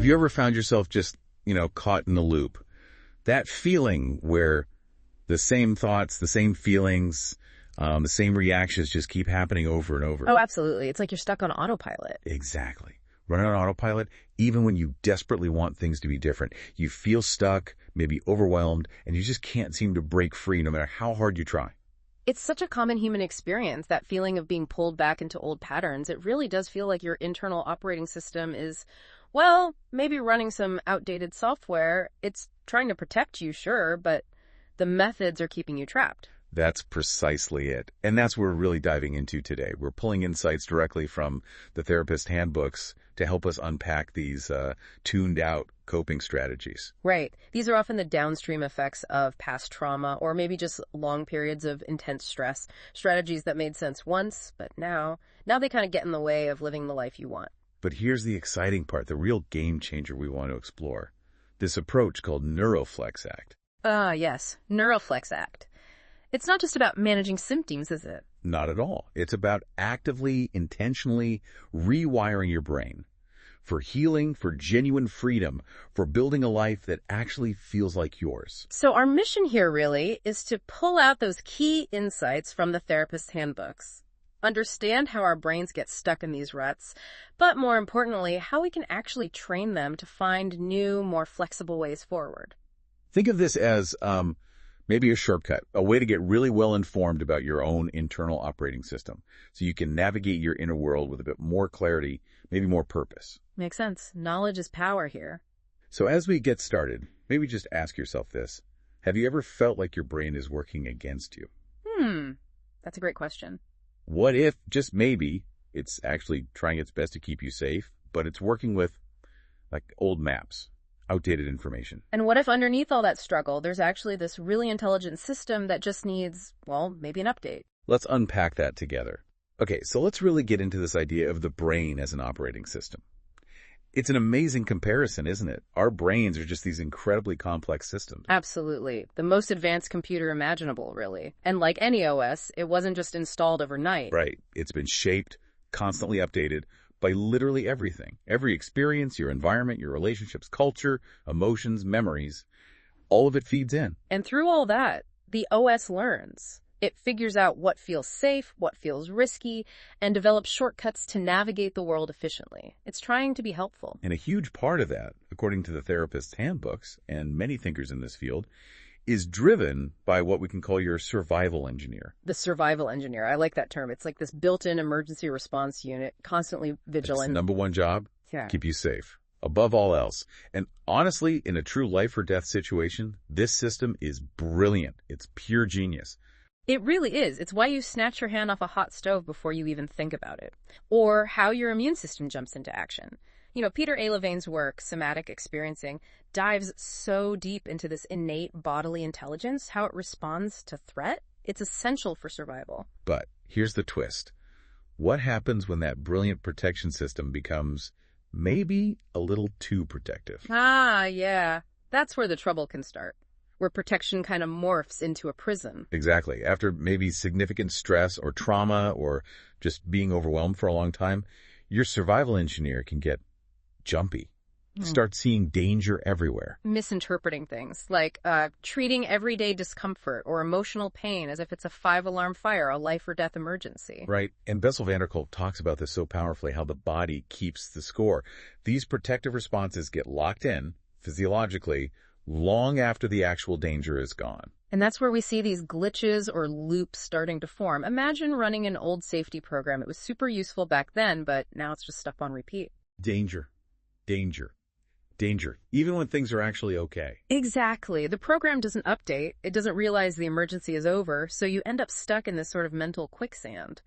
you ever found yourself just, caught in a loop? That feeling where the same thoughts, the same feelings, the same reactions just keep happening over and over. Oh, absolutely. It's like you're stuck on autopilot. Exactly. Running on autopilot, even when you desperately want things to be different. You feel stuck, maybe overwhelmed, and you just can't seem to break free no matter how hard you try. It's such a common human experience, that feeling of being pulled back into old patterns. It really does feel like your internal operating system is, well, maybe running some outdated software. It's trying to protect you, sure, but the methods are keeping you trapped. That's precisely it. And that's what we're really diving into today. We're pulling insights directly from the therapist handbooks to help us unpack these tuned out coping strategies. Right. These are often the downstream effects of past trauma or maybe just long periods of intense stress. Strategies that made sense once, but now they kind of get in the way of living the life you want. But here's the exciting part, the real game changer we want to explore. This approach called NeuroFlex Act. Yes. NeuroFlex Act. It's not just about managing symptoms, is it? Not at all. It's about actively, intentionally rewiring your brain for healing, for genuine freedom, for building a life that actually feels like yours. So our mission here really is to pull out those key insights from the therapist's handbooks, understand how our brains get stuck in these ruts, but more importantly, how we can actually train them to find new, more flexible ways forward. Think of this as maybe a shortcut, a way to get really well informed about your own internal operating system so you can navigate your inner world with a bit more clarity, maybe more purpose. Makes sense. Knowledge is power here. So as we get started, maybe just ask yourself this. Have you ever felt like your brain is working against you? That's a great question. What if, just maybe, it's actually trying its best to keep you safe, but it's working with, like, old maps? Outdated information. And what if underneath all that struggle, there's actually this really intelligent system that just needs, well, maybe an update? Let's unpack that together. Okay, so let's really get into this idea of the brain as an operating system. It's an amazing comparison, isn't it? Our brains are just these incredibly complex systems. Absolutely. The most advanced computer imaginable, really. And like any OS, it wasn't just installed overnight. Right. It's been shaped, constantly updated, by literally everything. Every experience, your environment, your relationships, culture, emotions, memories, all of it feeds in. And through all that, the OS learns. It figures out what feels safe, what feels risky, and develops shortcuts to navigate the world efficiently. It's trying to be helpful. And a huge part of that, according to the therapist's handbooks and many thinkers in this field, is driven by what we can call your survival engineer. The survival engineer. I like that term. It's like this built-in emergency response unit, constantly vigilant. Its number one job? Yeah. Keep you safe. Above all else. And honestly, in a true life or death situation, this system is brilliant. It's pure genius. It really is. It's why you snatch your hand off a hot stove before you even think about it. Or how your immune system jumps into action. Peter A. Levine's work, Somatic Experiencing, dives so deep into this innate bodily intelligence, how it responds to threat. It's essential for survival. But here's the twist. What happens when that brilliant protection system becomes maybe a little too protective? Yeah. That's where the trouble can start. Where protection kind of morphs into a prison. Exactly. After maybe significant stress or trauma or just being overwhelmed for a long time, your survival engineer can get jumpy. Start seeing danger everywhere. Misinterpreting things, like treating everyday discomfort or emotional pain as if it's a 5-alarm fire, a life or death emergency. Right. And Bessel talks about this so powerfully, how the body keeps the score. These protective responses get locked in, physiologically, long after the actual danger is gone. And that's where we see these glitches or loops starting to form. Imagine running an old safety program. It was super useful back then, but now it's just stuck on repeat. Danger. Even when things are actually okay. Exactly. The program doesn't update. It doesn't realize the emergency is over, so you end up stuck in this sort of mental quicksand.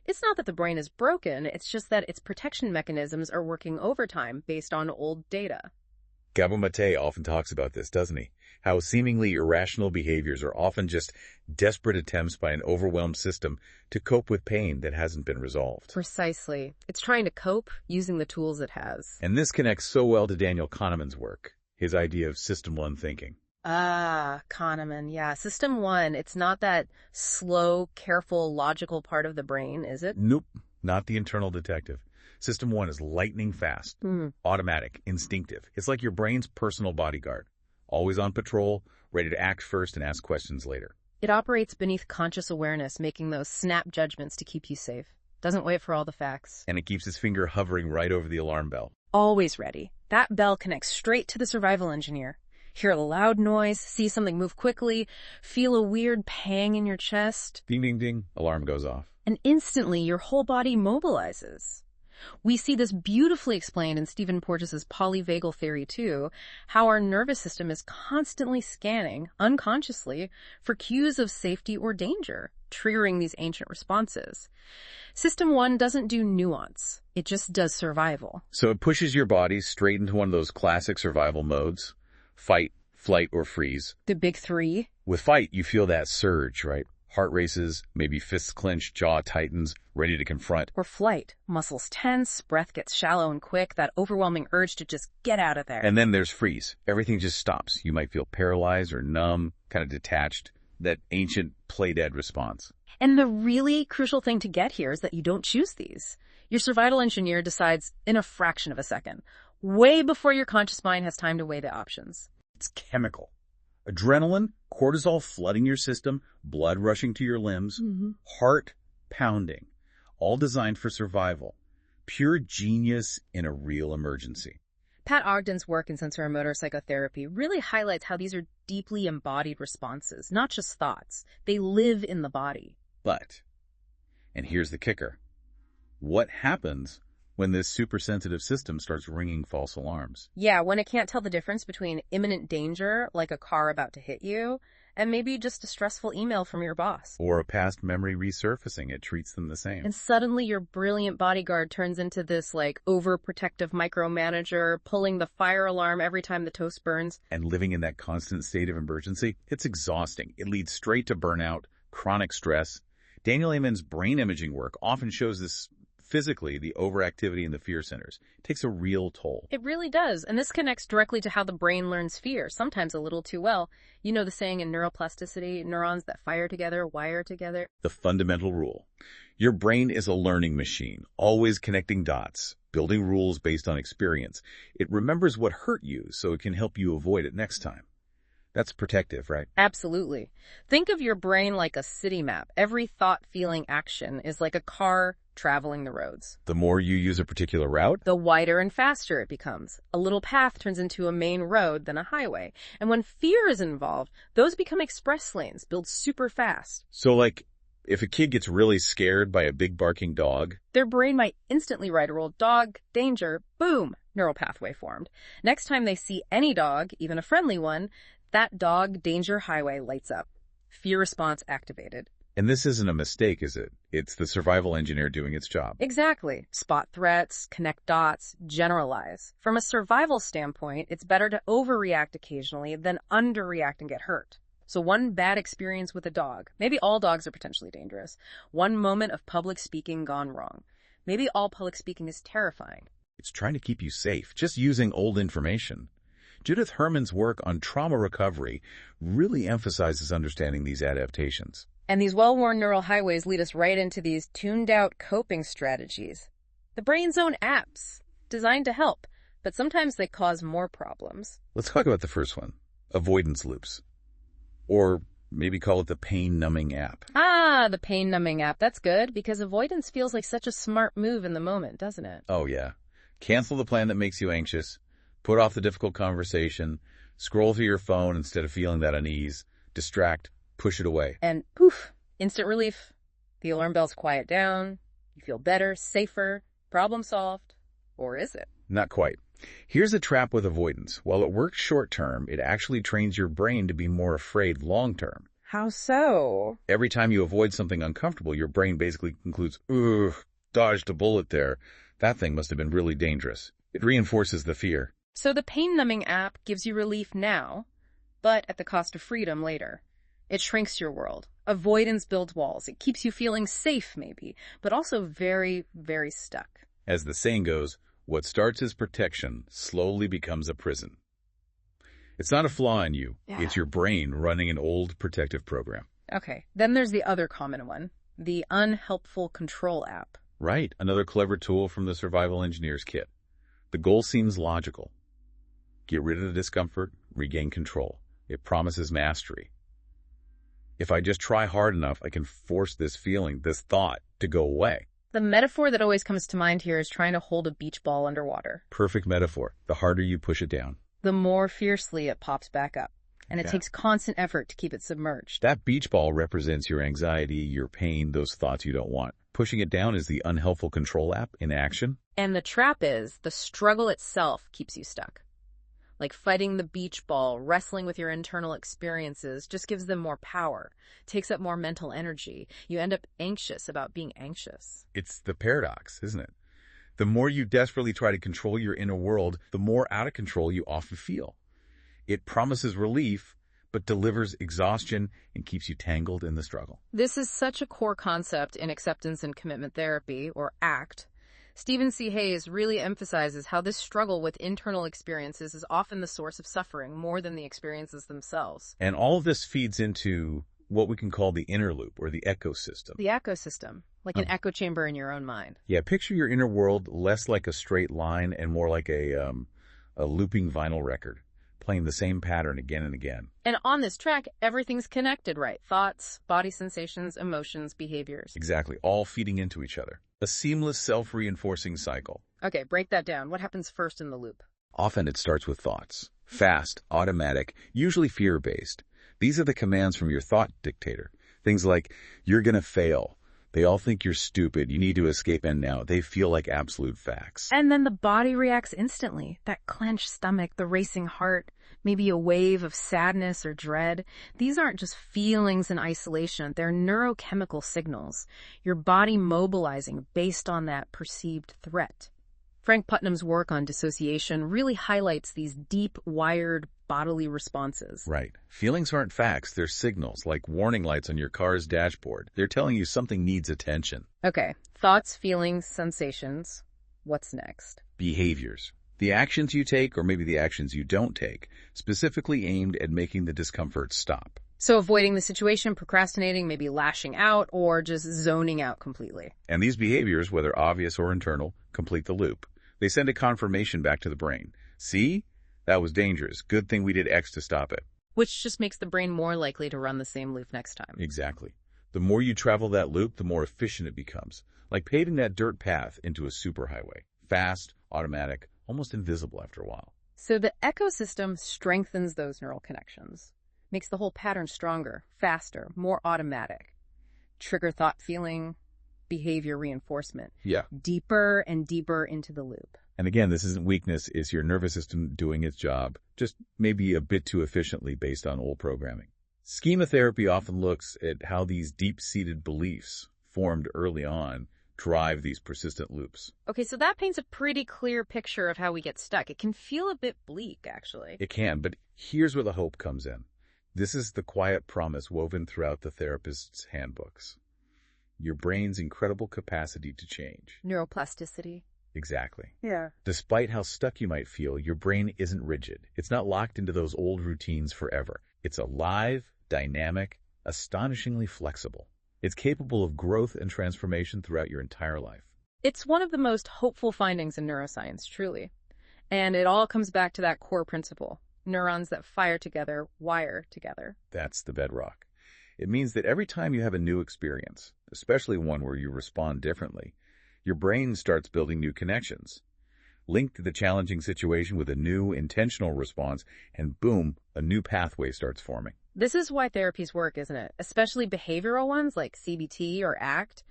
It's not that the brain is broken, it's just that its protection mechanisms are working overtime based on old data. Gabor Maté often talks about this, doesn't he? How seemingly irrational behaviors are often just desperate attempts by an overwhelmed system to cope with pain that hasn't been resolved. Precisely. It's trying to cope using the tools it has. And this connects so well to Daniel Kahneman's work, his idea of System 1 thinking. Kahneman, yeah. System 1, it's not that slow, careful, logical part of the brain, is it? Nope, not the internal detective. System 1 is lightning fast, automatic, instinctive. It's like your brain's personal bodyguard, always on patrol, ready to act first and ask questions later. It operates beneath conscious awareness, making those snap judgments to keep you safe. Doesn't wait for all the facts. And it keeps its finger hovering right over the alarm bell. Always ready. That bell connects straight to the survival engineer. Hear a loud noise, see something move quickly, feel a weird pang in your chest. Ding, ding, ding. Alarm goes off. And instantly your whole body mobilizes. We see this beautifully explained in Stephen Porges' polyvagal theory too, how our nervous system is constantly scanning, unconsciously, for cues of safety or danger, triggering these ancient responses. System 1 doesn't do nuance. It just does survival. So it pushes your body straight into one of those classic survival modes. Fight, flight, or freeze. The big three. With fight, you feel that surge, right? Heart races, maybe fists clenched, jaw tightens, ready to confront. Or flight. Muscles tense, breath gets shallow and quick, that overwhelming urge to just get out of there. And then there's freeze. Everything just stops. You might feel paralyzed or numb, kind of detached. That ancient play-dead response. And the really crucial thing to get here is that you don't choose these. Your survival engineer decides in a fraction of a second, way before your conscious mind has time to weigh the options. It's chemical. Adrenaline, cortisol flooding your system, blood rushing to your limbs, heart pounding, all designed for survival. Pure genius in a real emergency. Pat Ogden's work in sensorimotor psychotherapy really highlights how these are deeply embodied responses, not just thoughts. They live in the body. But, and here's the kicker, what happens when this supersensitive system starts ringing false alarms? Yeah, when it can't tell the difference between imminent danger, like a car about to hit you, and maybe just a stressful email from your boss. Or a past memory resurfacing, it treats them the same. And suddenly your brilliant bodyguard turns into this, overprotective micromanager, pulling the fire alarm every time the toast burns. And living in that constant state of emergency, it's exhausting. It leads straight to burnout, chronic stress. Daniel Amen's brain imaging work often shows this physically, the overactivity in the fear centers. It takes a real toll. It really does. And this connects directly to how the brain learns fear, sometimes a little too well. You know the saying in neuroplasticity, neurons that fire together, wire together. The fundamental rule. Your brain is a learning machine, always connecting dots, building rules based on experience. It remembers what hurt you so it can help you avoid it next time. That's protective, right? Absolutely. Think of your brain like a city map. Every thought, feeling, action is like a car traveling the roads. The more you use a particular route, the wider and faster it becomes. A little path turns into a main road, then a highway. And when fear is involved, those become express lanes, built super fast. So if a kid gets really scared by a big barking dog, their brain might instantly write a rule, dog, danger, boom, neural pathway formed. Next time they see any dog, even a friendly one, that dog danger highway lights up. Fear response activated. And this isn't a mistake, is it? It's the survival engineer doing its job. Exactly. Spot threats, connect dots, generalize. From a survival standpoint, it's better to overreact occasionally than underreact and get hurt. So one bad experience with a dog. Maybe all dogs are potentially dangerous. One moment of public speaking gone wrong. Maybe all public speaking is terrifying. It's trying to keep you safe, just using old information. Judith Herman's work on trauma recovery really emphasizes understanding these adaptations. And these well-worn neural highways lead us right into these tuned-out coping strategies. The brain's own apps, designed to help, but sometimes they cause more problems. Let's talk about the first one, avoidance loops. Or maybe call it the pain-numbing app. Ah, the pain-numbing app. That's good, because avoidance feels like such a smart move in the moment, doesn't it? Oh, yeah. Cancel the plan that makes you anxious, put off the difficult conversation, scroll through your phone instead of feeling that unease, distract, push it away. And poof, instant relief. The alarm bells quiet down. You feel better, safer, problem solved. Or is it? Not quite. Here's a trap with avoidance. While it works short-term, it actually trains your brain to be more afraid long-term. How so? Every time you avoid something uncomfortable, your brain basically concludes, ugh, dodged a bullet there. That thing must have been really dangerous. It reinforces the fear. So the pain-numbing app gives you relief now, but at the cost of freedom later. It shrinks your world. Avoidance builds walls. It keeps you feeling safe, maybe, but also very, very stuck. As the saying goes, what starts as protection slowly becomes a prison. It's not a flaw in you. Yeah. It's your brain running an old protective program. Okay, then there's the other common one, the unhelpful control app. Right, another clever tool from the survival engineer's kit. The goal seems logical. Get rid of the discomfort, regain control. It promises mastery. If I just try hard enough, I can force this feeling, this thought, to go away. The metaphor that always comes to mind here is trying to hold a beach ball underwater. Perfect metaphor. The harder you push it down, the more fiercely it pops back up. And it takes constant effort to keep it submerged. That beach ball represents your anxiety, your pain, those thoughts you don't want. Pushing it down is the unhelpful control app in action. And the trap is the struggle itself keeps you stuck. Like fighting the beach ball, wrestling with your internal experiences just gives them more power, takes up more mental energy. You end up anxious about being anxious. It's the paradox, isn't it? The more you desperately try to control your inner world, the more out of control you often feel. It promises relief, but delivers exhaustion and keeps you tangled in the struggle. This is such a core concept in acceptance and commitment therapy, or ACT. Stephen C. Hayes really emphasizes how this struggle with internal experiences is often the source of suffering more than the experiences themselves. And all of this feeds into what we can call the inner loop, or the ecosystem. The ecosystem, like an echo chamber in your own mind. Yeah, picture your inner world less like a straight line and more like a looping vinyl record, playing the same pattern again and again. And on this track, everything's connected, right? Thoughts, body sensations, emotions, behaviors. Exactly, all feeding into each other. A seamless, self-reinforcing cycle. Okay, break that down. What happens first in the loop? Often it starts with thoughts. Fast, automatic, usually fear-based. These are the commands from your thought dictator. Things like, you're gonna fail. They all think you're stupid. You need to escape, and now they feel like absolute facts. And then the body reacts instantly. That clenched stomach, the racing heart, maybe a wave of sadness or dread. These aren't just feelings in isolation. They're neurochemical signals. Your body mobilizing based on that perceived threat. Frank Putnam's work on dissociation really highlights these deep, wired bodily responses. Right. Feelings aren't facts. They're signals, like warning lights on your car's dashboard. They're telling you something needs attention. Okay. Thoughts, feelings, sensations. What's next? Behaviors. The actions you take, or maybe the actions you don't take, specifically aimed at making the discomfort stop. So avoiding the situation, procrastinating, maybe lashing out, or just zoning out completely. And these behaviors, whether obvious or internal, complete the loop. They send a confirmation back to the brain. See? That was dangerous. Good thing we did X to stop it. Which just makes the brain more likely to run the same loop next time. Exactly. The more you travel that loop, the more efficient it becomes. Like paving that dirt path into a superhighway. Fast, automatic, almost invisible after a while. So the ecosystem strengthens those neural connections. Makes the whole pattern stronger, faster, more automatic. Trigger thought, feeling, behavior reinforcement. Yeah. Deeper and deeper into the loop. And again, this isn't weakness, it's your nervous system doing its job, just maybe a bit too efficiently based on old programming. Schema therapy often looks at how these deep-seated beliefs formed early on drive these persistent loops. Okay, so that paints a pretty clear picture of how we get stuck. It can feel a bit bleak, actually. It can, but here's where the hope comes in. This is the quiet promise woven throughout the therapist's handbooks. Your brain's incredible capacity to change. Neuroplasticity. Exactly. Yeah. Despite how stuck you might feel, your brain isn't rigid. It's not locked into those old routines forever. It's alive, dynamic, astonishingly flexible. It's capable of growth and transformation throughout your entire life. It's one of the most hopeful findings in neuroscience, truly. And it all comes back to that core principle. Neurons that fire together, wire together. That's the bedrock. It means that every time you have a new experience, especially one where you respond differently, your brain starts building new connections. Link the challenging situation with a new, intentional response, and boom, a new pathway starts forming. This is why therapies work, isn't it? Especially behavioral ones like CBT or ACT.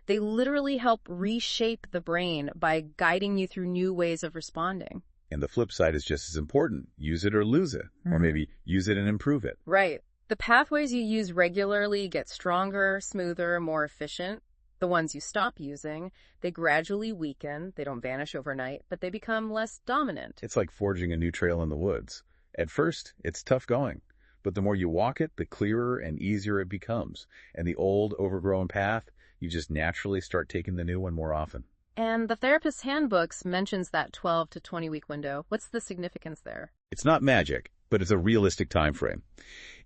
They literally help reshape the brain by guiding you through new ways of responding. And the flip side is just as important. Use it or lose it. Or maybe use it and improve it. Right. The pathways you use regularly get stronger, smoother, more efficient. The ones you stop using, they gradually weaken. They don't vanish overnight, but they become less dominant. It's like forging a new trail in the woods. At first, it's tough going. But the more you walk it, the clearer and easier it becomes. And the old, overgrown path, you just naturally start taking the new one more often. And the therapist's handbooks mentions that 12 to 20-week window. What's the significance there? It's not magic, but it's a realistic time frame.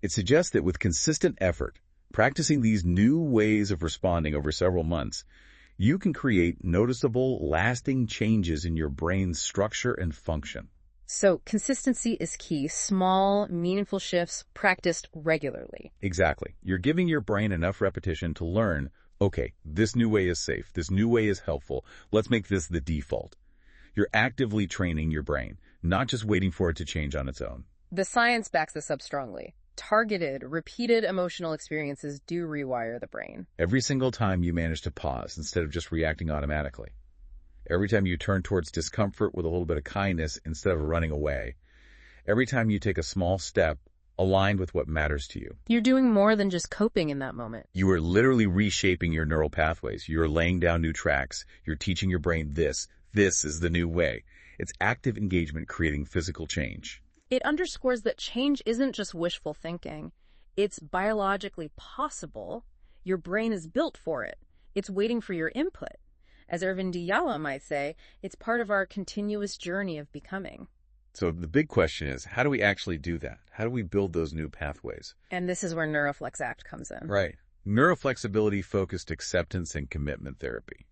It suggests that with consistent effort, practicing these new ways of responding over several months, you can create noticeable, lasting changes in your brain's structure and function. So consistency is key. Small, meaningful shifts practiced regularly. Exactly. You're giving your brain enough repetition to learn, okay, this new way is safe, this new way is helpful, let's make this the default. You're actively training your brain, not just waiting for it to change on its own. The science backs this up strongly. Targeted, repeated emotional experiences do rewire the brain. Every single time you manage to pause instead of just reacting automatically. Every time you turn towards discomfort with a little bit of kindness instead of running away. Every time you take a small step aligned with what matters to you. You're doing more than just coping in that moment. You are literally reshaping your neural pathways. You're laying down new tracks. You're teaching your brain this is the new way. It's active engagement creating physical change. It underscores that change isn't just wishful thinking. It's biologically possible. Your brain is built for it. It's waiting for your input. As Irvin Diyala might say, it's part of our continuous journey of becoming. So the big question is, how do we actually do that? How do we build those new pathways? And this is where NeuroFlex Act comes in. Right. Neuroflexibility-focused acceptance and commitment therapy.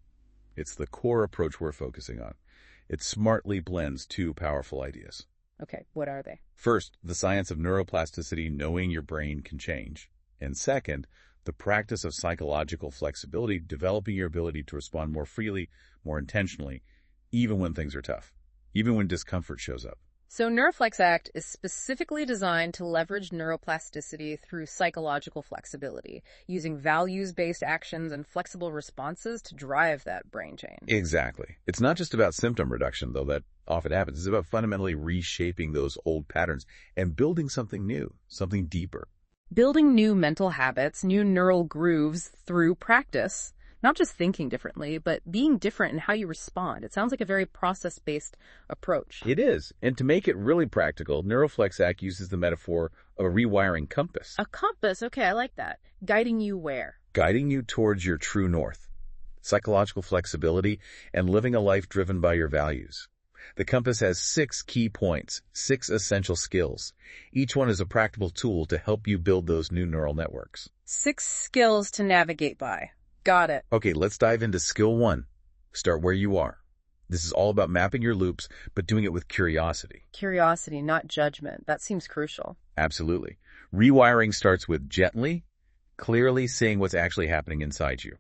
It's the core approach we're focusing on. It smartly blends two powerful ideas. Okay, what are they? First, the science of neuroplasticity, knowing your brain can change. And second, the practice of psychological flexibility, developing your ability to respond more freely, more intentionally, even when things are tough, even when discomfort shows up. So NeuroFlex Act is specifically designed to leverage neuroplasticity through psychological flexibility, using values-based actions and flexible responses to drive that brain change. Exactly. It's not just about symptom reduction, though that often happens. It's about fundamentally reshaping those old patterns and building something new, something deeper. Building new mental habits, new neural grooves through practice. Not just thinking differently, but being different in how you respond. It sounds like a very process-based approach. It is. And to make it really practical, NeuroFlex Act uses the metaphor of a rewiring compass. A compass, okay, I like that. Guiding you where? Guiding you towards your true north. Psychological flexibility and living a life driven by your values. The compass has 6 key points, 6 essential skills. Each one is a practical tool to help you build those new neural networks. 6 skills to navigate by. Got it. Okay, let's dive into skill 1. Start where you are. This is all about mapping your loops, but doing it with curiosity. Curiosity, not judgment. That seems crucial. Absolutely. Rewiring starts with gently, clearly seeing what's actually happening inside you.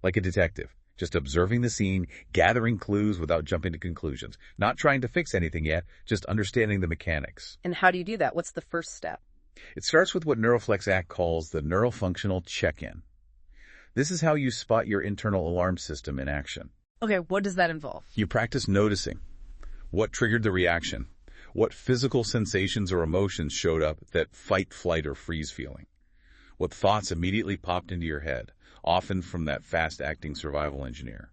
Like a detective, just observing the scene, gathering clues without jumping to conclusions. Not trying to fix anything yet, just understanding the mechanics. And how do you do that? What's the first step? It starts with what NeuroFlex Act calls the neurofunctional check-in. This is how you spot your internal alarm system in action. Okay, what does that involve? You practice noticing. What triggered the reaction? What physical sensations or emotions showed up, that fight, flight, or freeze feeling? What thoughts immediately popped into your head, often from that fast-acting survival engineer?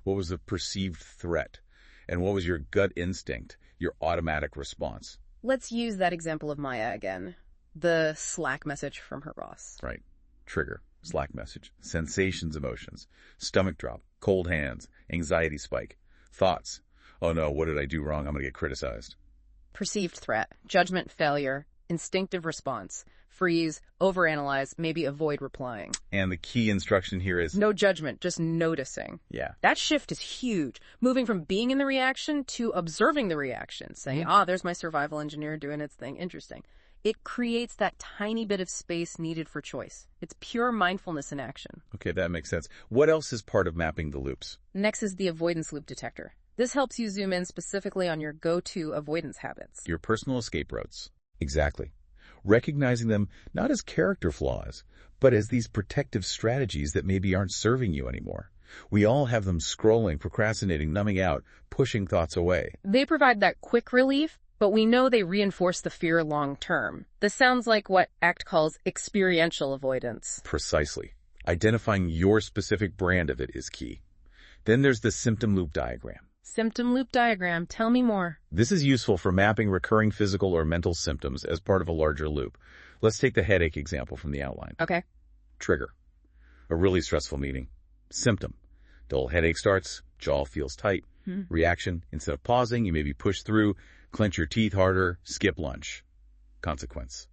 What was the perceived threat? And what was your gut instinct, your automatic response? Let's use that example of Maya again. The Slack message from her boss. Right. Trigger. Slack message, sensations, emotions, stomach drop, cold hands, anxiety spike, thoughts. Oh no, what did I do wrong? I'm going to get criticized. Perceived threat, judgment failure, instinctive response, freeze, overanalyze, maybe avoid replying. And the key instruction here is no judgment, just noticing. Yeah. That shift is huge. Moving from being in the reaction to observing the reaction, saying, there's my survival engineer doing its thing. Interesting. It creates that tiny bit of space needed for choice. It's pure mindfulness in action. Okay, that makes sense. What else is part of mapping the loops? Next is the avoidance loop detector. This helps you zoom in specifically on your go-to avoidance habits. Your personal escape routes. Exactly. Recognizing them not as character flaws, but as these protective strategies that maybe aren't serving you anymore. We all have them scrolling, procrastinating, numbing out, pushing thoughts away. They provide that quick relief, but we know they reinforce the fear long term. This sounds like what ACT calls experiential avoidance. Precisely. Identifying your specific brand of it is key. Then there's the symptom loop diagram. Symptom loop diagram. Tell me more. This is useful for mapping recurring physical or mental symptoms as part of a larger loop. Let's take the headache example from the outline. Okay. Trigger. A really stressful meeting. Symptom. Dull headache starts, jaw feels tight. Reaction. Instead of pausing, you maybe push through, clench your teeth harder, skip lunch. Consequence.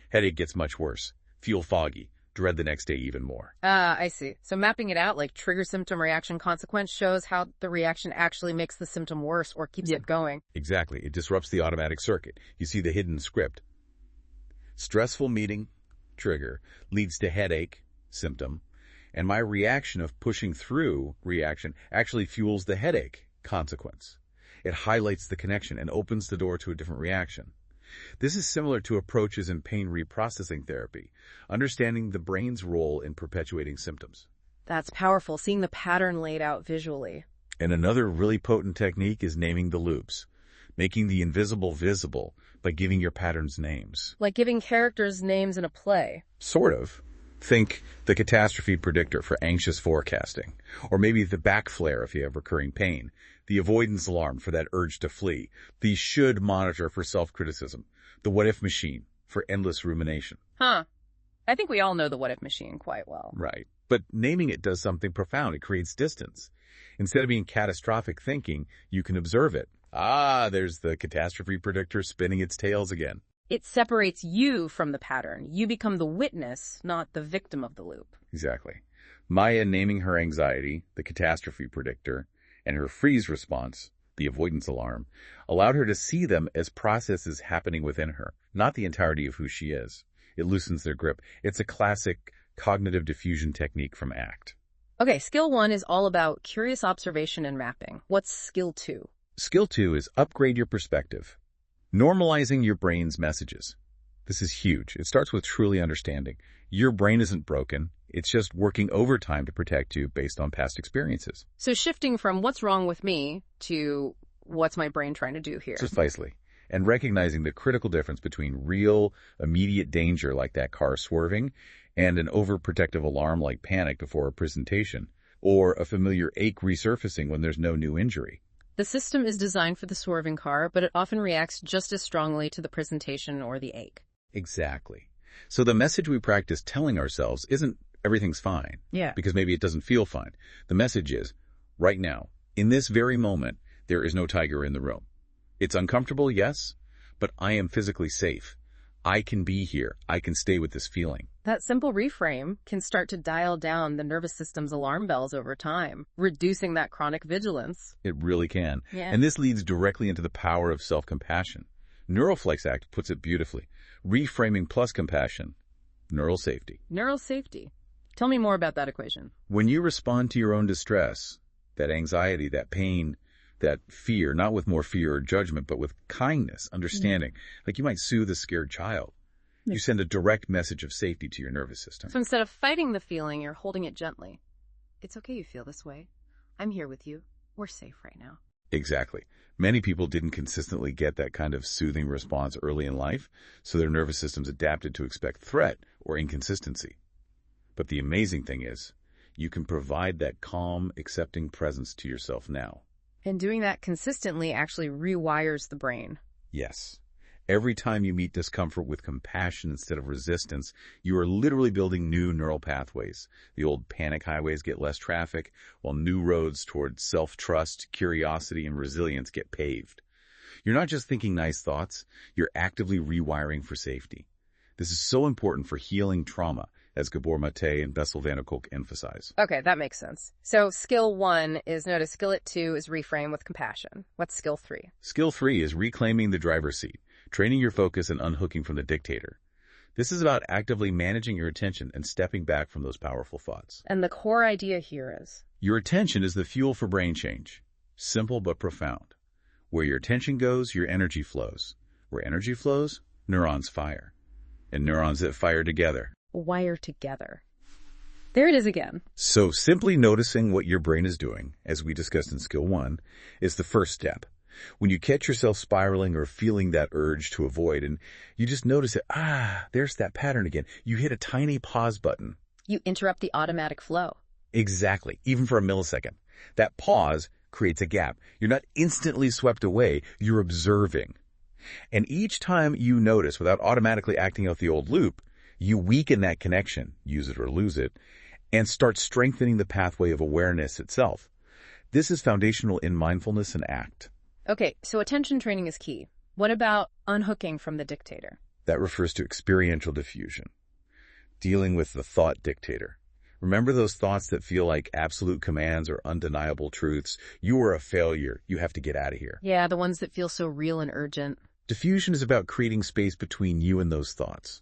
Headache gets much worse. Feel foggy. dread the next day even more. Ah, I see. So mapping it out like trigger symptom reaction consequence shows how the reaction actually makes the symptom worse or keeps it going. Exactly. It disrupts the automatic circuit. You see the hidden script. Stressful meeting, trigger, leads to headache, symptom, and my reaction of pushing through reaction actually fuels the headache, consequence. It highlights the connection and opens the door to a different reaction. This is similar to approaches in pain reprocessing therapy, understanding the brain's role in perpetuating symptoms. That's powerful, seeing the pattern laid out visually. And another really potent technique is naming the loops, making the invisible visible by giving your patterns names. Like giving characters names in a play. Sort of. Think the catastrophe predictor for anxious forecasting, or maybe the back flare if you have recurring pain, the avoidance alarm for that urge to flee, the should monitor for self-criticism, the what-if machine for endless rumination. Huh. I think we all know the what-if machine quite well. Right. But naming it does something profound. It creates distance. Instead of being catastrophic thinking, you can observe it. Ah, there's the catastrophe predictor spinning its tails again. It separates you from the pattern. You become the witness, not the victim of the loop. Exactly. Maya naming her anxiety, the catastrophe predictor, and her freeze response, the avoidance alarm, allowed her to see them as processes happening within her, not the entirety of who she is. It loosens their grip. It's a classic cognitive diffusion technique from ACT. Okay, skill 1 is all about curious observation and mapping. What's skill 2? Skill 2 is upgrade your perspective. Normalizing your brain's messages. This is huge. It starts with truly understanding. Your brain isn't broken. It's just working overtime to protect you based on past experiences. So shifting from what's wrong with me to what's my brain trying to do here? Precisely. And recognizing the critical difference between real, immediate danger like that car swerving and an overprotective alarm like panic before a presentation, or a familiar ache resurfacing when there's no new injury. The system is designed for the swerving car, but it often reacts just as strongly to the presentation or the ache. Exactly. So the message we practice telling ourselves isn't everything's fine. Yeah. Because maybe it doesn't feel fine. The message is, right now, in this very moment, there is no tiger in the room. It's uncomfortable, yes, but I am physically safe. I can be here. I can stay with this feeling. That simple reframe can start to dial down the nervous system's alarm bells over time, reducing that chronic vigilance. It really can. Yeah. And this leads directly into the power of self-compassion. NeuroFlex ACT puts it beautifully. Reframing plus compassion, neural safety. Neural safety. Tell me more about that equation. When you respond to your own distress, that anxiety, that pain, that fear, not with more fear or judgment, but with kindness, understanding, like you might soothe a scared child. You send a direct message of safety to your nervous system. So instead of fighting the feeling, you're holding it gently. It's okay you feel this way. I'm here with you. We're safe right now. Exactly. Many people didn't consistently get that kind of soothing response early in life, so their nervous systems adapted to expect threat or inconsistency. But the amazing thing is, you can provide that calm, accepting presence to yourself now. And doing that consistently actually rewires the brain. Yes. Every time you meet discomfort with compassion instead of resistance, you are literally building new neural pathways. The old panic highways get less traffic, while new roads toward self-trust, curiosity, and resilience get paved. You're not just thinking nice thoughts, you're actively rewiring for safety. This is so important for healing trauma, as Gabor Maté and Bessel van der Kolk emphasize. Okay, that makes sense. So skill 1 is notice. Skill 2 is reframe with compassion. What's skill 3? Skill 3 is reclaiming the driver's seat, training your focus and unhooking from the dictator. This is about actively managing your attention and stepping back from those powerful thoughts. And the core idea here is? Your attention is the fuel for brain change. Simple but profound. Where your attention goes, your energy flows. Where energy flows, neurons fire. And neurons that fire together wire together. There it is again. So simply noticing what your brain is doing, as we discussed in Skill 1, is the first step. When you catch yourself spiraling or feeling that urge to avoid, and you just notice it, there's that pattern again, you hit a tiny pause button. You interrupt the automatic flow. Exactly, even for a millisecond. That pause creates a gap. You're not instantly swept away, you're observing. And each time you notice without automatically acting out the old loop, you weaken that connection, use it or lose it, and start strengthening the pathway of awareness itself. This is foundational in mindfulness and ACT. Okay, so attention training is key. What about unhooking from the dictator? That refers to experiential diffusion. Dealing with the thought dictator. Remember those thoughts that feel like absolute commands or undeniable truths? You are a failure. You have to get out of here. Yeah, the ones that feel so real and urgent. Diffusion is about creating space between you and those thoughts,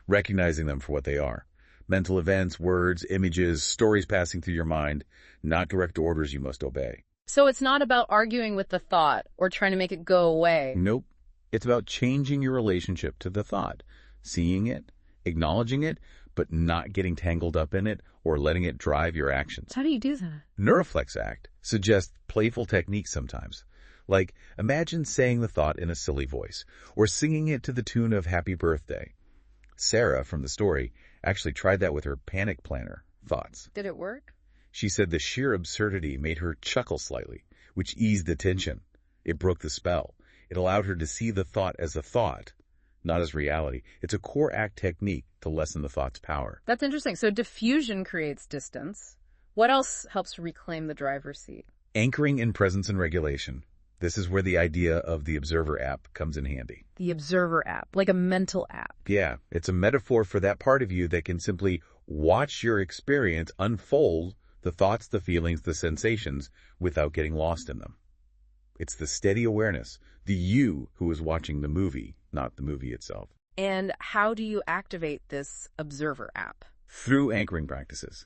recognizing them for what they are. Mental events, words, images, stories passing through your mind, not direct orders you must obey. So it's not about arguing with the thought or trying to make it go away. Nope. It's about changing your relationship to the thought, seeing it, acknowledging it, but not getting tangled up in it or letting it drive your actions. How do you do that? NeuroFlex Act suggests playful techniques sometimes. Like, imagine saying the thought in a silly voice, or singing it to the tune of Happy Birthday. Sarah, from the story, actually tried that with her panic planner thoughts. Did it work? She said the sheer absurdity made her chuckle slightly, which eased the tension. It broke the spell. It allowed her to see the thought as a thought, not as reality. It's a core act technique to lessen the thought's power. That's interesting. So diffusion creates distance. What else helps reclaim the driver's seat? Anchoring in presence and regulation. This is where the idea of the Observer app comes in handy. The Observer app, like a mental app. Yeah, it's a metaphor for that part of you that can simply watch your experience unfold, the thoughts, the feelings, the sensations, without getting lost in them. It's the steady awareness, the you who is watching the movie, not the movie itself. And how do you activate this Observer app? Through anchoring practices,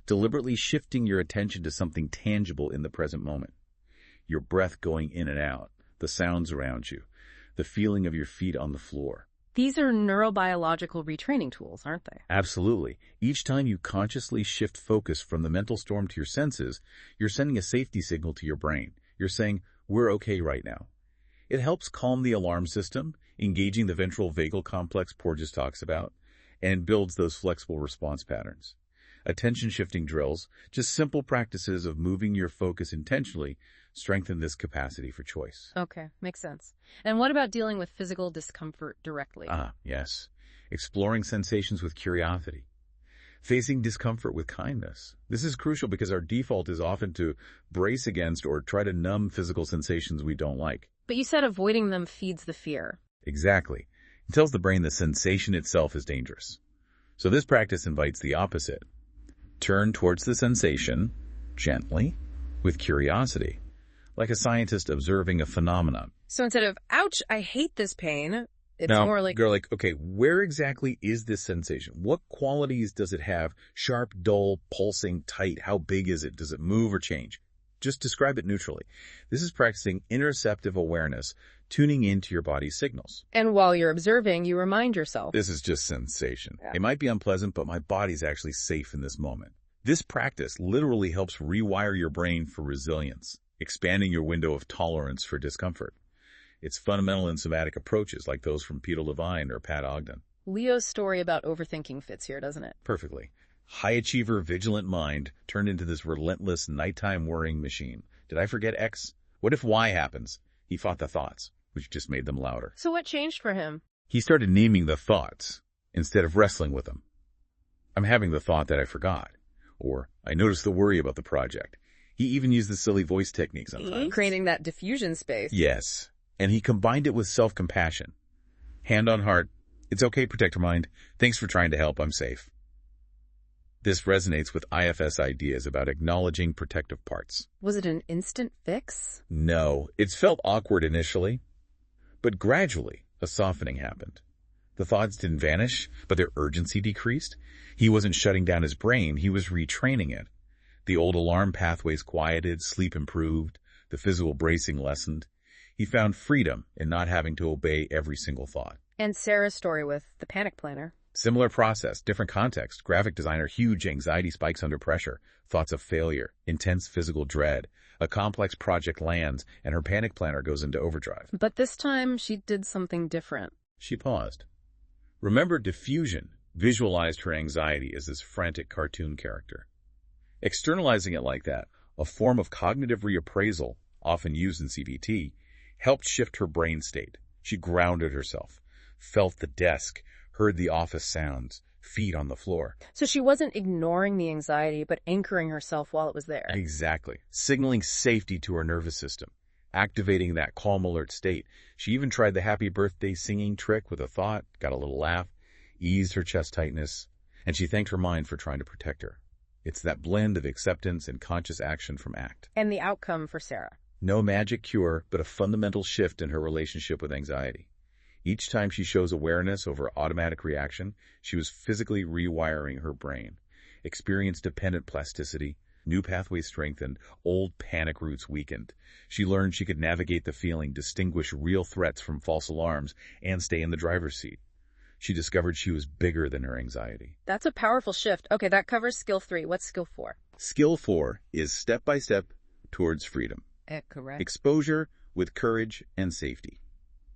deliberately shifting your attention to something tangible in the present moment. Your breath going in and out, the sounds around you, the feeling of your feet on the floor. These are neurobiological retraining tools, aren't they? Absolutely. Each time you consciously shift focus from the mental storm to your senses, you're sending a safety signal to your brain. You're saying, we're okay right now. It helps calm the alarm system, engaging the ventral vagal complex Porges talks about, and builds those flexible response patterns. Attention-shifting drills, just simple practices of moving your focus intentionally, strengthen this capacity for choice. Okay, makes sense. And what about dealing with physical discomfort directly? Yes. Exploring sensations with curiosity. Facing discomfort with kindness. This is crucial because our default is often to brace against or try to numb physical sensations we don't like. But you said avoiding them feeds the fear. Exactly. It tells the brain the sensation itself is dangerous. So this practice invites the opposite. Turn towards the sensation, gently, with curiosity, like a scientist observing a phenomenon. So instead of, ouch, I hate this pain, it's now, more like... You're like, okay, where exactly is this sensation? What qualities does it have? Sharp, dull, pulsing, tight? How big is it? Does it move or change? Just describe it neutrally. This is practicing interoceptive awareness, tuning into your body's signals. And while you're observing, you remind yourself. This is just sensation. Yeah. It might be unpleasant, but my body's actually safe in this moment. This practice literally helps rewire your brain for resilience, expanding your window of tolerance for discomfort. It's fundamental in somatic approaches like those from Peter Levine or Pat Ogden. Leo's story about overthinking fits here, doesn't it? Perfectly. High achiever, vigilant mind turned into this relentless nighttime worrying machine. Did I forget X? What if Y happens? He fought the thoughts, which just made them louder. So what changed for him? He started naming the thoughts instead of wrestling with them. I'm having the thought that I forgot. Or, I noticed the worry about the project. He even used the silly voice technique sometimes. Creating that diffusion space. Yes. And he combined it with self-compassion. Hand on heart. It's okay, protect your mind. Thanks for trying to help. I'm safe. This resonates with IFS ideas about acknowledging protective parts. Was it an instant fix? No. It's felt awkward initially. But gradually, a softening happened. The thoughts didn't vanish, but their urgency decreased. He wasn't shutting down his brain, he was retraining it. The old alarm pathways quieted, sleep improved, the physical bracing lessened. He found freedom in not having to obey every single thought. And Sarah's story with the panic planner. Similar process, different context. Graphic designer, huge anxiety spikes under pressure, thoughts of failure, intense physical dread. A complex project lands, and her panic planner goes into overdrive. But this time, she did something different. She paused. Remember diffusion, visualized her anxiety as this frantic cartoon character. Externalizing it like that, a form of cognitive reappraisal, often used in CBT, helped shift her brain state. She grounded herself, felt the desk, heard the office sounds, feet on the floor. So she wasn't ignoring the anxiety, but anchoring herself while it was there. Exactly. Signaling safety to her nervous system, activating that calm alert state. She even tried the happy birthday singing trick with a thought, got a little laugh, eased her chest tightness. and she thanked her mind for trying to protect her. It's that blend of acceptance and conscious action from ACT. And the outcome for Sarah? No magic cure, but a fundamental shift in her relationship with anxiety. Each time she shows awareness over automatic reaction, she was physically rewiring her brain. Experience-dependent plasticity, new pathways strengthened, old panic roots weakened. She learned she could navigate the feeling, distinguish real threats from false alarms, and stay in the driver's seat. She discovered she was bigger than her anxiety. That's a powerful shift. Okay, that covers skill 3. What's skill 4? Skill 4 is step-by-step towards freedom. Correct. Exposure with courage and safety.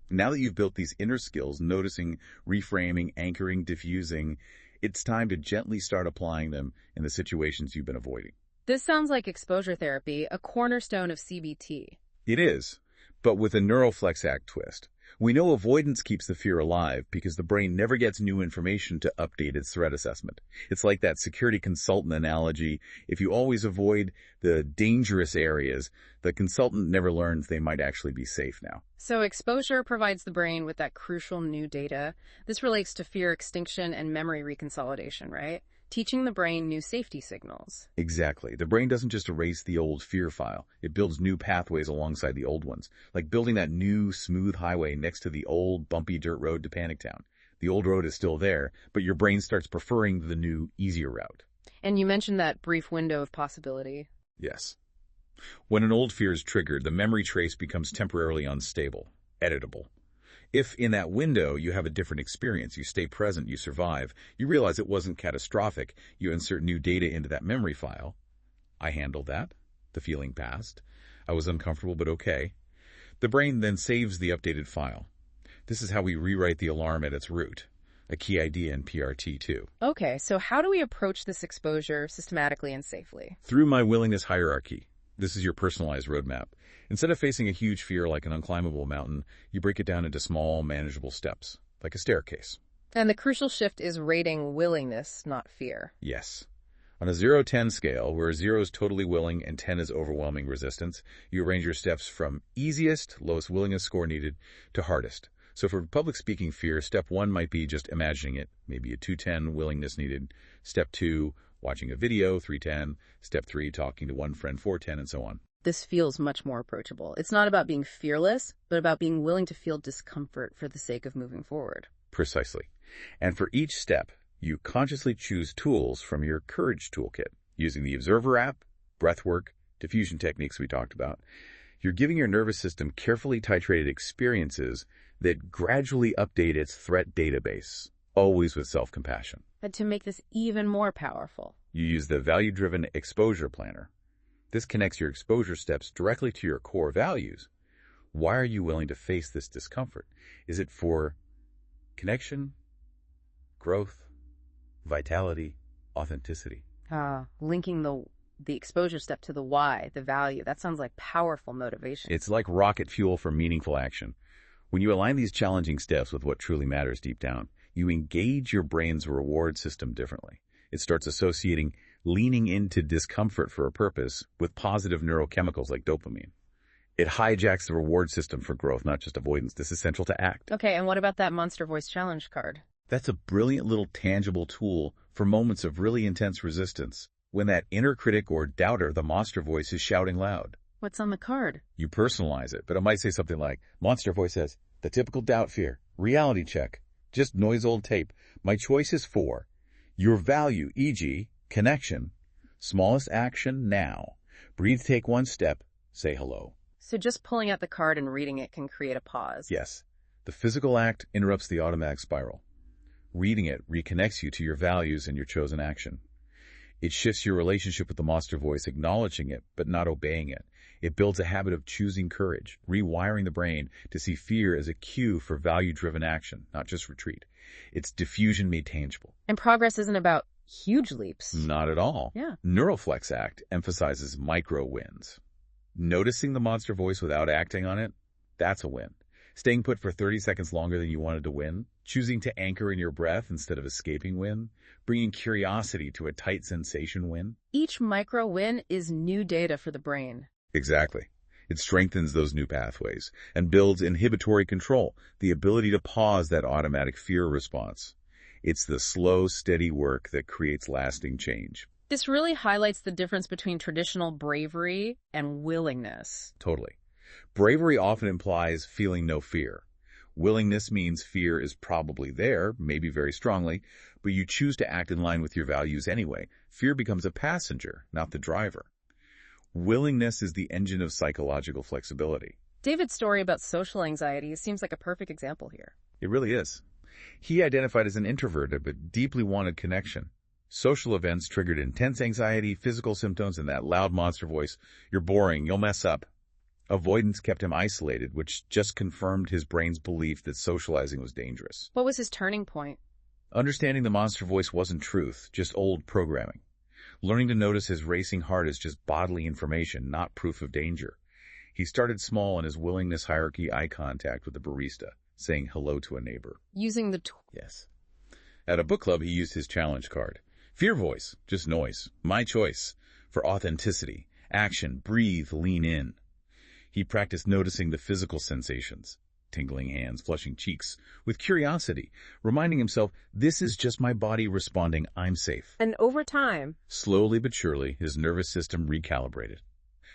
Now that you've built these inner skills, noticing, reframing, anchoring, diffusing, it's time to gently start applying them in the situations you've been avoiding. This sounds like exposure therapy, a cornerstone of CBT. It is, but with a NeuroFlex ACT twist. We know avoidance keeps the fear alive because the brain never gets new information to update its threat assessment. It's like that security consultant analogy. If you always avoid the dangerous areas, the consultant never learns they might actually be safe now. So exposure provides the brain with that crucial new data. This relates to fear extinction and memory reconsolidation, right? Teaching the brain new safety signals. Exactly. The brain doesn't just erase the old fear file. It builds new pathways alongside the old ones, like building that new smooth highway next to the old bumpy dirt road to Panic Town. The old road is still there, but your brain starts preferring the new, easier route. And you mentioned that brief window of possibility. Yes. When an old fear is triggered, the memory trace becomes temporarily unstable, editable. If in that window you have a different experience, you stay present, you survive, you realize it wasn't catastrophic, you insert new data into that memory file. I handled that. The feeling passed. I was uncomfortable, but okay. The brain then saves the updated file. This is how we rewrite the alarm at its root. A key idea in PRT too. Okay, so how do we approach this exposure systematically and safely? Through my willingness hierarchy. This is your personalized roadmap. Instead of facing a huge fear like an unclimbable mountain, you break it down into small, manageable steps, like a staircase. And the crucial shift is rating willingness, not fear. Yes. On a 0-10 scale, where 0 is totally willing and 10 is overwhelming resistance, you arrange your steps from easiest, lowest willingness score needed, to hardest. So for public speaking fear, step 1 might be just imagining it, maybe a 210 willingness needed. Step 2, watching a video, 310. Step 3, talking to one friend, 410, and so on. This feels much more approachable. It's not about being fearless, but about being willing to feel discomfort for the sake of moving forward. Precisely. And for each step, you consciously choose tools from your Courage Toolkit, using the Observer app, breathwork, diffusion techniques we talked about. You're giving your nervous system carefully titrated experiences that gradually update its threat database, always with self-compassion. And to make this even more powerful, You use the value-driven exposure planner. This connects your exposure steps directly to your core values. Why are you willing to face this discomfort? Is it for connection, growth, vitality, authenticity? linking the exposure step to the why, the value. That sounds like powerful motivation. It's like rocket fuel for meaningful action. When you align these challenging steps with what truly matters deep down, you engage your brain's reward system differently. It starts associating leaning into discomfort for a purpose with positive neurochemicals like dopamine. It hijacks the reward system for growth, not just avoidance. This is central to ACT. Okay, and what about that Monster Voice Challenge card? That's a brilliant little tangible tool for moments of really intense resistance, when that inner critic or doubter, the monster voice, is shouting loud. What's on the card? You personalize it, but it might say something like, Monster Voice says, the typical doubt fear, reality check, just noise old tape. My choice is 4. Your value, e.g., connection, smallest action now. Breathe, take 1 step, say hello. So just pulling out the card and reading it can create a pause. Yes. The physical act interrupts the automatic spiral. Reading it reconnects you to your values and your chosen action. It shifts your relationship with the monster voice, acknowledging it, but not obeying it. It builds a habit of choosing courage, rewiring the brain to see fear as a cue for value-driven action, not just retreat. It's diffusion made tangible. And progress isn't about huge leaps. Not at all. Yeah. NeuroFlex ACT emphasizes micro wins. Noticing the monster voice without acting on it, that's a win. Staying put for 30 seconds longer than you wanted to win, choosing to anchor in your breath instead of escaping win, bringing curiosity to a tight sensation win. Each micro win is new data for the brain. Exactly. It strengthens those new pathways and builds inhibitory control, the ability to pause that automatic fear response. It's the slow, steady work that creates lasting change. This really highlights the difference between traditional bravery and willingness. Totally. Bravery often implies feeling no fear. Willingness means fear is probably there, maybe very strongly, but you choose to act in line with your values anyway. Fear becomes a passenger, not the driver. Willingness is the engine of psychological flexibility. David's story about social anxiety seems like a perfect example here. It really is. He identified as an introvert but deeply wanted connection. Social events triggered intense anxiety, physical symptoms, and that loud monster voice, "You're boring, you'll mess up." Avoidance kept him isolated, which just confirmed his brain's belief that socializing was dangerous. What was his turning point? Understanding the monster voice wasn't truth, just old programming. Learning to notice his racing heart as just bodily information, not proof of danger. He started small in his willingness hierarchy eye contact with the barista, saying hello to a neighbor. Using the tool. Yes. At a book club, he used his challenge card. Fear voice, just noise. My choice. For authenticity. Action, breathe, lean in. He practiced noticing the physical sensations, tingling hands, flushing cheeks, with curiosity, reminding himself, this is just my body responding, I'm safe. And over time, slowly but surely, his nervous system recalibrated.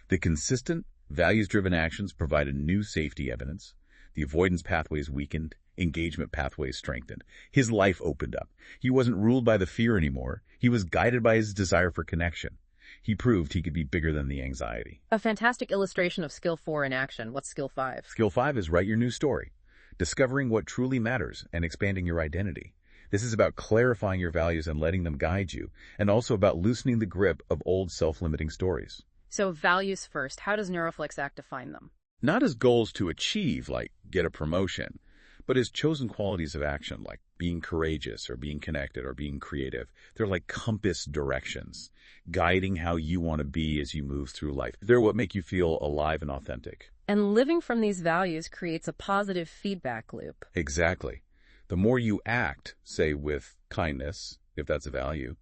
The consistent, values-driven actions provided new safety evidence. The avoidance pathways weakened, engagement pathways strengthened. His life opened up. He wasn't ruled by the fear anymore. He was guided by his desire for connection. He proved he could be bigger than the anxiety. A fantastic illustration of skill 4 in action. What's skill 5? Skill 5 is write your new story, discovering what truly matters and expanding your identity. This is about clarifying your values and letting them guide you, and also about loosening the grip of old self-limiting stories. So values first. How does NeuroFlex Act define them? Not as goals to achieve, like get a promotion, but as chosen qualities of action, like being courageous or being connected or being creative. They're like compass directions, guiding how you want to be as you move through life. They're what make you feel alive and authentic. And living from these values creates a positive feedback loop. Exactly. The more you act, say with kindness, if that's a value,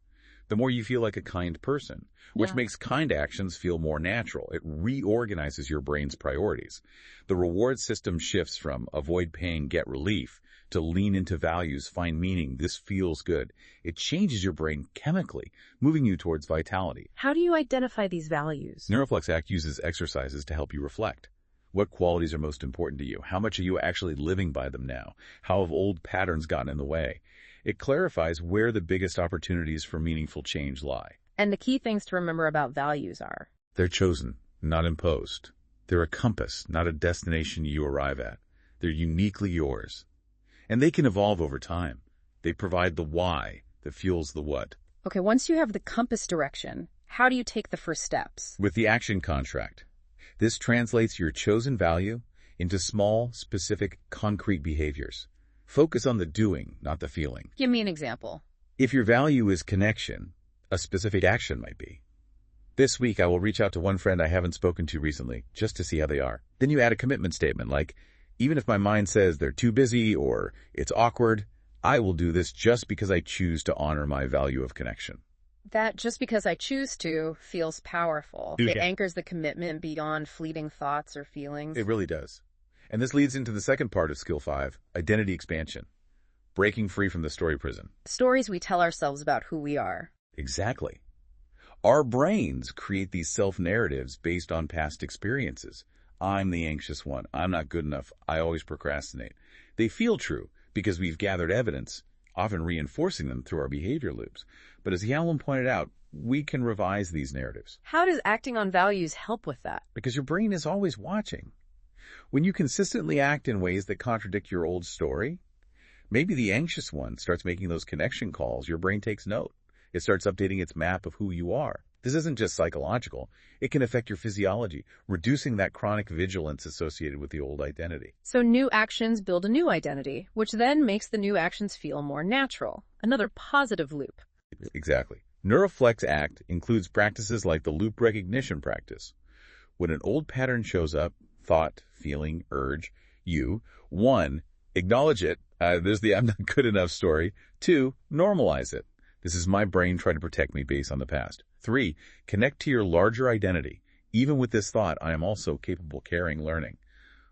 the more you feel like a kind person, which makes kind actions feel more natural. It reorganizes your brain's priorities. The reward system shifts from avoid pain, get relief, to lean into values, find meaning, this feels good. It changes your brain chemically, moving you towards vitality. How do you identify these values? NeuroFlex Act uses exercises to help you reflect. What qualities are most important to you? How much are you actually living by them now? How have old patterns gotten in the way? It clarifies where the biggest opportunities for meaningful change lie. And the key things to remember about values are? They're chosen, not imposed. They're a compass, not a destination you arrive at. They're uniquely yours. And they can evolve over time. They provide the why that fuels the what. Okay, once you have the compass direction, how do you take the first steps? With the action contract. This translates your chosen value into small, specific, concrete behaviors. Focus on the doing, not the feeling. Give me an example. If your value is connection, a specific action might be, this week I will reach out to one friend I haven't spoken to recently, just to see how they are. Then you add a commitment statement like, even if my mind says they're too busy or it's awkward, I will do this just because I choose to honor my value of connection. That just because I choose to feels powerful. Yeah. It anchors the commitment beyond fleeting thoughts or feelings. It really does. And this leads into the second part of Skill 5, identity expansion. Breaking free from the story prison. Stories we tell ourselves about who we are. Exactly. Our brains create these self-narratives based on past experiences. I'm the anxious one. I'm not good enough. I always procrastinate. They feel true because we've gathered evidence, often reinforcing them through our behavior loops. But as Yalom pointed out, we can revise these narratives. How does acting on values help with that? Because your brain is always watching. When you consistently act in ways that contradict your old story, maybe the anxious one starts making those connection calls. Your brain takes note. It starts updating its map of who you are. This isn't just psychological. It can affect your physiology, reducing that chronic vigilance associated with the old identity. So new actions build a new identity, which then makes the new actions feel more natural. Another positive loop. Exactly. NeuroFlex Act includes practices like the loop recognition practice. When an old pattern shows up, thought, feeling, urge, you, 1, acknowledge it. There's the I'm not good enough story. 2, normalize it. This is my brain trying to protect me based on the past. 3, connect to your larger identity. Even with this thought, I am also capable, caring, learning.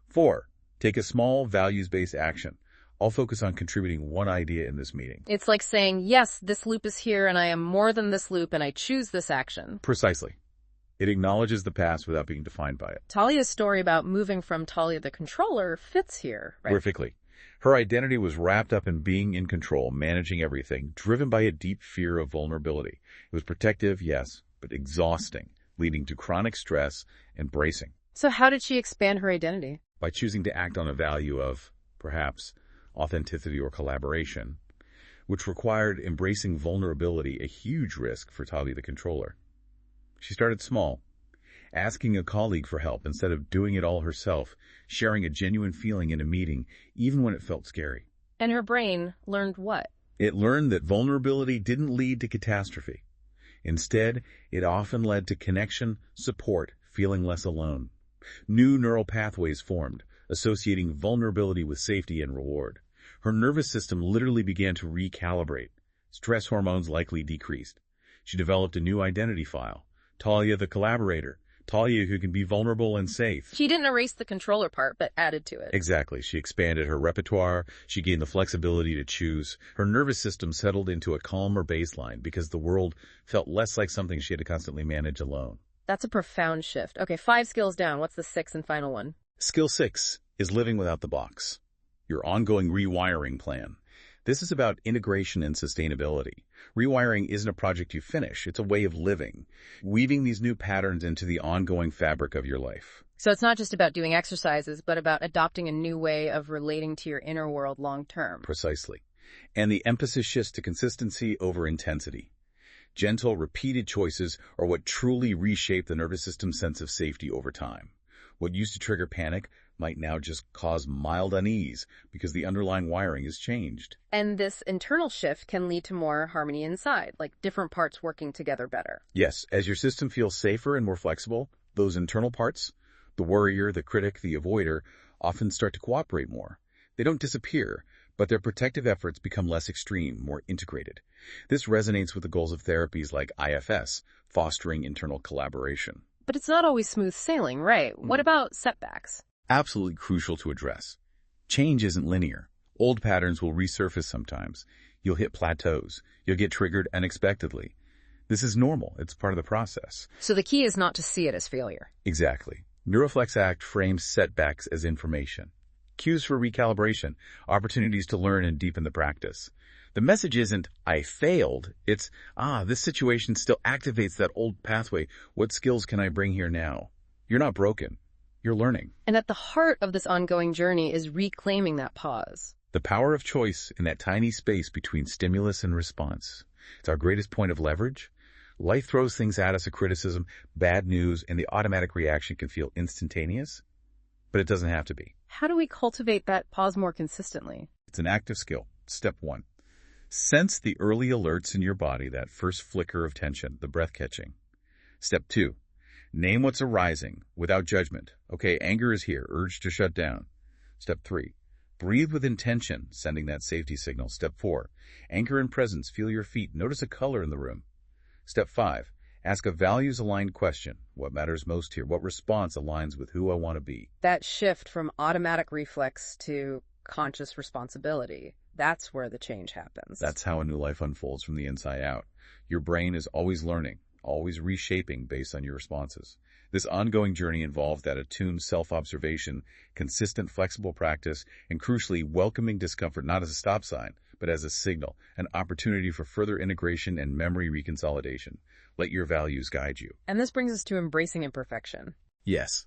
4, take a small values-based action. I'll focus on contributing one idea in this meeting. It's like saying, yes, this loop is here and I am more than this loop and I choose this action. Precisely. It acknowledges the past without being defined by it. Talia's story about moving from Talia the controller fits here, right? Perfectly. Her identity was wrapped up in being in control, managing everything, driven by a deep fear of vulnerability. It was protective, yes, but exhausting, leading to chronic stress and bracing. So how did she expand her identity? By choosing to act on a value of, perhaps, authenticity or collaboration, which required embracing vulnerability, a huge risk for Talia the controller. She started small, asking a colleague for help instead of doing it all herself, sharing a genuine feeling in a meeting, even when it felt scary. And her brain learned what? It learned that vulnerability didn't lead to catastrophe. Instead, it often led to connection, support, feeling less alone. New neural pathways formed, associating vulnerability with safety and reward. Her nervous system literally began to recalibrate. Stress hormones likely decreased. She developed a new identity file. Talia the collaborator. Talia who can be vulnerable and safe. She didn't erase the controller part, but added to it. Exactly. She expanded her repertoire. She gained the flexibility to choose. Her nervous system settled into a calmer baseline because the world felt less like something she had to constantly manage alone. That's a profound shift. Okay, 5 skills down. What's the 6th and final one? Skill 6 is living without the box. Your ongoing rewiring plan. This is about integration and sustainability. Rewiring isn't a project you finish. It's a way of living, weaving these new patterns into the ongoing fabric of your life. So it's not just about doing exercises, but about adopting a new way of relating to your inner world long term. Precisely. And the emphasis shifts to consistency over intensity. Gentle, repeated choices are what truly reshape the nervous system's sense of safety over time. What used to trigger panic might now just cause mild unease because the underlying wiring has changed. And this internal shift can lead to more harmony inside, like different parts working together better. Yes, as your system feels safer and more flexible, those internal parts, the worrier, the critic, the avoider, often start to cooperate more. They don't disappear, but their protective efforts become less extreme, more integrated. This resonates with the goals of therapies like IFS, fostering internal collaboration. But it's not always smooth sailing, right? What about setbacks? Absolutely crucial to address. Change isn't linear. Old patterns will resurface sometimes. You'll hit plateaus. You'll get triggered unexpectedly. This is normal. It's part of the process. So the key is not to see it as failure. Exactly. NeuroFlex Act frames setbacks as information. Cues for recalibration, opportunities to learn and deepen the practice. The message isn't, I failed. It's, this situation still activates that old pathway. What skills can I bring here now? You're not broken. You're learning. And at the heart of this ongoing journey is reclaiming that pause. The power of choice in that tiny space between stimulus and response. It's our greatest point of leverage. Life throws things at us, a criticism, bad news, and the automatic reaction can feel instantaneous, but it doesn't have to be. How do we cultivate that pause more consistently? It's an active skill. Step 1. Sense the early alerts in your body, that first flicker of tension, the breath catching. Step 2. Name what's arising without judgment. Okay, anger is here, urge to shut down. Step 3. Breathe with intention, sending that safety signal. Step 4. Anchor in presence, feel your feet, notice a color in the room. Step 5. Ask a values-aligned question. What matters most here? What response aligns with who I want to be? That shift from automatic reflex to conscious responsibility, that's where the change happens. That's how a new life unfolds from the inside out. Your brain is always learning, always reshaping based on your responses. This ongoing journey involves that attuned self-observation, consistent, flexible practice, and crucially, welcoming discomfort not as a stop sign, but as a signal, an opportunity for further integration and memory reconsolidation. Let your values guide you. And this brings us to embracing imperfection. Yes.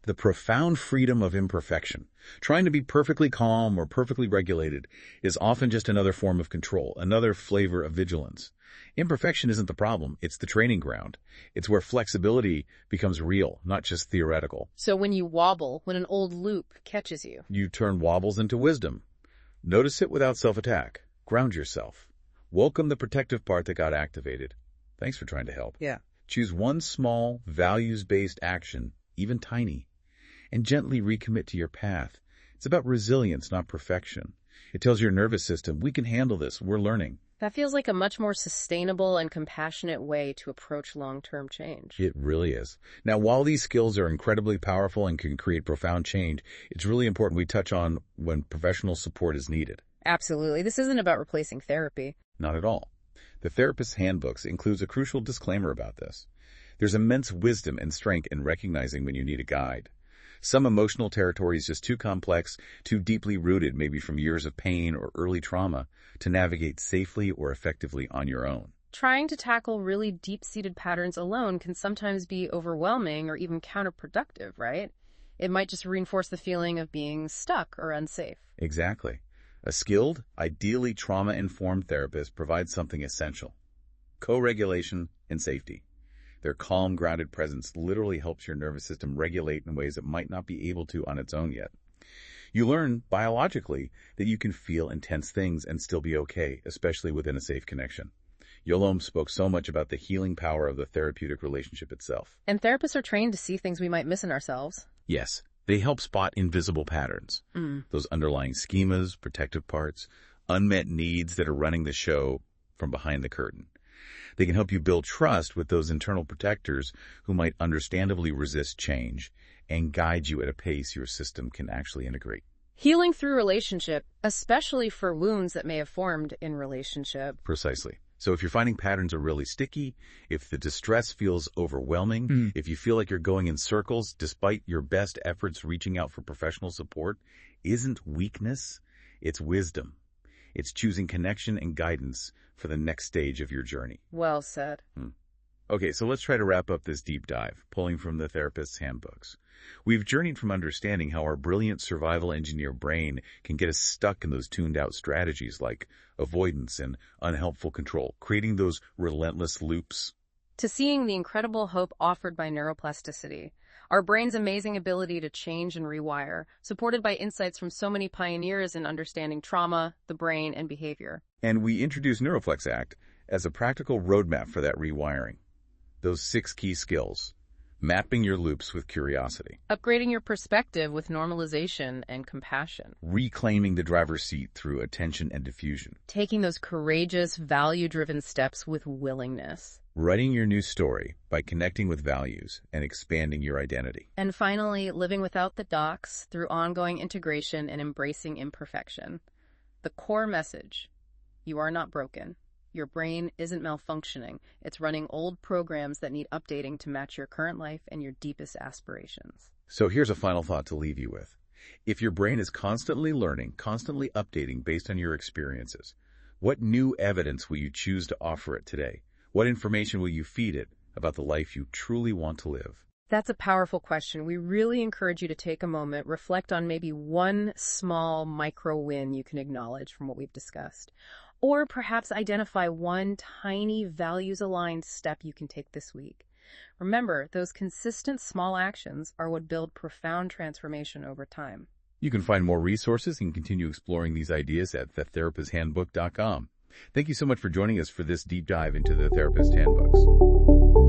The profound freedom of imperfection. Trying to be perfectly calm or perfectly regulated is often just another form of control, another flavor of vigilance. Imperfection isn't the problem, it's the training ground. It's where flexibility becomes real, not just theoretical. So when you wobble, when an old loop catches you, you turn wobbles into wisdom. Notice it without self-attack. Ground yourself. Welcome the protective part that got activated. Thanks for trying to help. Yeah. Choose one small, values-based action, even tiny, and gently recommit to your path. It's about resilience, not perfection. It tells your nervous system, we can handle this, we're learning. That feels like a much more sustainable and compassionate way to approach long-term change. It really is. Now, while these skills are incredibly powerful and can create profound change, it's really important we touch on when professional support is needed. Absolutely. This isn't about replacing therapy. Not at all. The Therapist's Handbooks includes a crucial disclaimer about this. There's immense wisdom and strength in recognizing when you need a guide. Some emotional territory is just too complex, too deeply rooted, maybe from years of pain or early trauma, to navigate safely or effectively on your own. Trying to tackle really deep-seated patterns alone can sometimes be overwhelming or even counterproductive, right? It might just reinforce the feeling of being stuck or unsafe. Exactly. A skilled, ideally trauma-informed therapist provides something essential: co-regulation and safety. Their calm, grounded presence literally helps your nervous system regulate in ways it might not be able to on its own yet. You learn, biologically, that you can feel intense things and still be okay, especially within a safe connection. Yolom spoke so much about the healing power of the therapeutic relationship itself. And therapists are trained to see things we might miss in ourselves. Yes, they help spot invisible patterns, those underlying schemas, protective parts, unmet needs that are running the show from behind the curtain. They can help you build trust with those internal protectors who might understandably resist change and guide you at a pace your system can actually integrate. Healing through relationship, especially for wounds that may have formed in relationship. Precisely. So if you're finding patterns are really sticky, if the distress feels overwhelming, if you feel like you're going in circles despite your best efforts reaching out for professional support, isn't weakness, it's wisdom. It's choosing connection and guidance for the next stage of your journey. Well said. Okay, so let's try to wrap up this deep dive, pulling from the Therapist's Handbooks. We've journeyed from understanding how our brilliant survival engineer brain can get us stuck in those tuned-out strategies like avoidance and unhelpful control, creating those relentless loops, to seeing the incredible hope offered by neuroplasticity, our brain's amazing ability to change and rewire, supported by insights from so many pioneers in understanding trauma, the brain, and behavior. And we introduced NeuroFlex Act as a practical roadmap for that rewiring. Those 6 key skills: mapping your loops with curiosity, upgrading your perspective with normalization and compassion, reclaiming the driver's seat through attention and diffusion, taking those courageous, value-driven steps with willingness, writing your new story by connecting with values and expanding your identity, and finally, living without the docs through ongoing integration and embracing imperfection. The core message: you are not broken. Your brain isn't malfunctioning. It's running old programs that need updating to match your current life and your deepest aspirations. So here's a final thought to leave you with. If your brain is constantly learning, constantly updating based on your experiences, what new evidence will you choose to offer it today? What information will you feed it about the life you truly want to live? That's a powerful question. We really encourage you to take a moment, reflect on maybe one small micro win you can acknowledge from what we've discussed. Or perhaps identify one tiny values-aligned step you can take this week. Remember, those consistent small actions are what build profound transformation over time. You can find more resources and continue exploring these ideas at thetherapisthandbook.com. Thank you so much for joining us for this deep dive into the Therapist Handbooks.